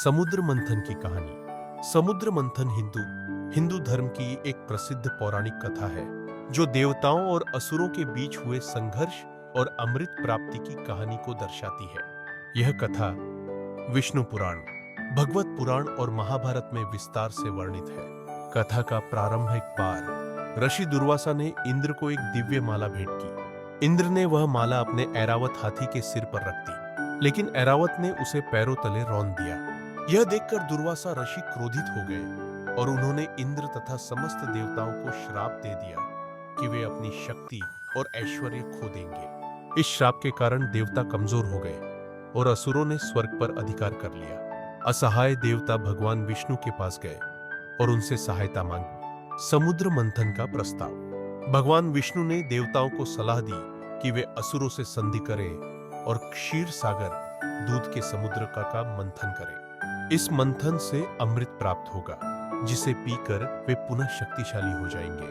समुद्र मंथन की कहानी। समुद्र मंथन हिंदू धर्म की एक प्रसिद्ध पौराणिक कथा है जो देवताओं और असुरों के बीच हुए संघर्ष और अमृत प्राप्ति की कहानी को दर्शाती है। यह कथा विष्णु पुराण, भगवत पुराण और महाभारत में विस्तार से वर्णित है। कथा का प्रारंभिक बार ऋषि दुर्वासा ने इंद्र को एक दिव्य माला भेंट की। इंद्र ने वह माला अपने ऐरावत हाथी के सिर पर रख दी, लेकिन ऐरावत ने उसे पैरों तले रौंद दिया। यह देखकर दुर्वासा ऋषि क्रोधित हो गए और उन्होंने इंद्र तथा समस्त देवताओं को श्राप दे दिया कि वे अपनी शक्ति और ऐश्वर्य खो देंगे। इस श्राप के कारण देवता कमजोर हो गए और असुरों ने स्वर्ग पर अधिकार कर लिया। असहाय देवता भगवान विष्णु के पास गए और उनसे सहायता मांगी। समुद्र मंथन का प्रस्ताव। भगवान विष्णु ने देवताओं को सलाह दी कि वे असुरों से संधि करें और क्षीर सागर, दूध के समुद्र का मंथन करें। इस मंथन से अमृत प्राप्त होगा, जिसे पीकर वे पुनः शक्तिशाली हो जाएंगे।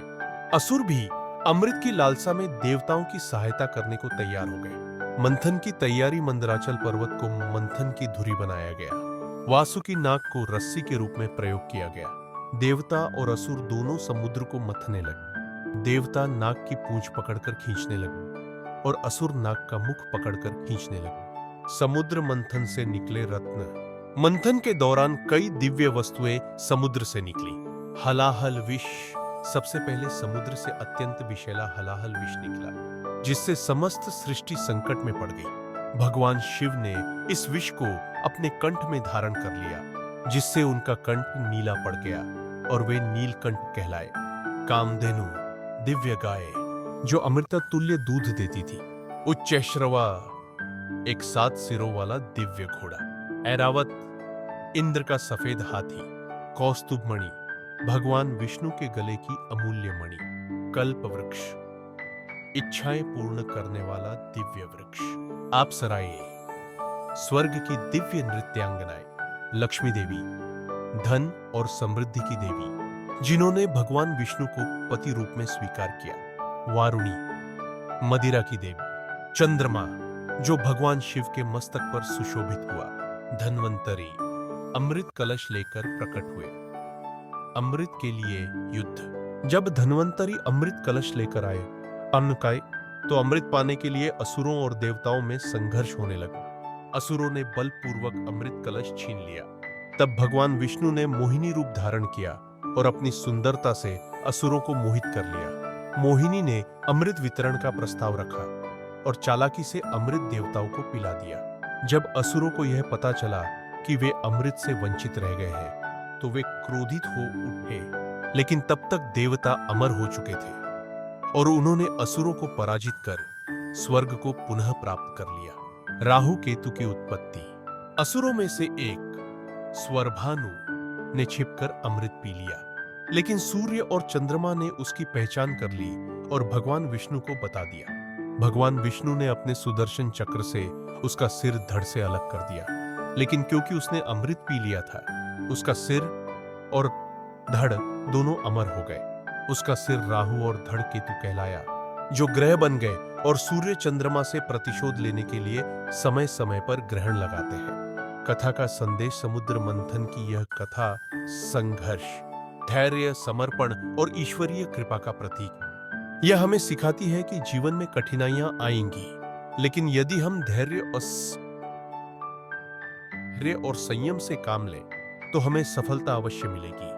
असुर भी अमृत की लालसा में देवताओं की सहायता करने को तैयार हो गए। मंथन की तैयारी मंदराचल पर्वत को मंथन की धुरी बनाया गया। वासुकी नाग को रस्सी के रूप में प्रयोग किया गया। देवता और असुर दोनों समुद्र को मथने लगे। देवता नाग की पूंछ पकड़कर खींचने लगे और असुर नाग का मुख पकड़कर खींचने लगे। समुद्र मंथन से निकले रत्न। मंथन के दौरान कई दिव्य वस्तुएं समुद्र से निकली। हलाहल विष। सबसे पहले समुद्र से अत्यंत विषैला हलाहल विष निकला, जिससे समस्त सृष्टि संकट में पड़ गई। भगवान शिव ने इस विष को अपने कंठ में धारण कर लिया, जिससे उनका कंठ नीला पड़ गया और वे नीलकंठ कहलाए। कामधेनु, दिव्य गाय जो अमृत तुल्य दूध देती थी। उच्चैश्रवा, एक 7 सिरों वाला दिव्य घोड़ा। ऐरावत, इंद्र का सफेद हाथी। कौस्तुभ मणि, भगवान विष्णु के गले की अमूल्य मणि। कल्प वृक्ष, इच्छाएं पूर्ण करने वाला दिव्य वृक्ष। अप्सराएं, स्वर्ग की दिव्य नृत्यांगनाएं। लक्ष्मी देवी, धन और समृद्धि की देवी, जिन्होंने भगवान विष्णु को पति रूप में स्वीकार किया। वारुणी, मदिरा की देवी। चंद्रमा, जो भगवान शिव के मस्तक पर सुशोभित हुआ। धन्वंतरी, अमृत कलश लेकर प्रकट हुए। अमृत के लिए युद्ध। जब धन्वंतरी अमृत कलश लेकर आए अन्नकाय, तो अमृत पाने के लिए असुरों और देवताओं में संघर्ष होने लगा। असुरों ने बलपूर्वक अमृत कलश छीन लिया। तब भगवान विष्णु ने मोहिनी रूप धारण किया और अपनी सुंदरता से असुरों को मोहित कर लिया। मोहिनी ने अमृत वितरण का प्रस्ताव रखा और चालाकी से अमृत देवताओं को पिला दिया। जब असुरों को यह पता चला कि वे अमृत से वंचित रह गए हैं, तो वे क्रोधित हो उठे, लेकिन तब तक देवता अमर हो चुके थे और उन्होंने असुरों को पराजित कर स्वर्ग को पुनः प्राप्त कर लिया। राहु केतु की उत्पत्ति। असुरों में से एक स्वरभानु ने छिपकर अमृत पी लिया, लेकिन सूर्य और चंद्रमा ने उसकी पहचान कर ली और भगवान विष्णु को बता दिया। भगवान विष्णु ने अपने सुदर्शन चक्र से उसका सिर धड़ से अलग कर दिया, लेकिन क्योंकि उसने अमृत पी लिया था, उसका सिर और धड़ दोनों अमर हो गए। उसका सिर राहु और धड़ केतु कहलाया, जो ग्रह बन गए और सूर्य चंद्रमा से प्रतिशोध लेने के लिए समय समय पर ग्रहण लगाते हैं। कथा का संदेश। समुद्र मंथन की यह कथा संघर्ष, धैर्य, समर्पण और ईश्वरीय कृपा का प्रतीक है। यह हमें सिखाती है कि जीवन में कठिनाइयां आएंगी, लेकिन यदि हम धैर्य और संयम से काम लें, तो हमें सफलता अवश्य मिलेगी।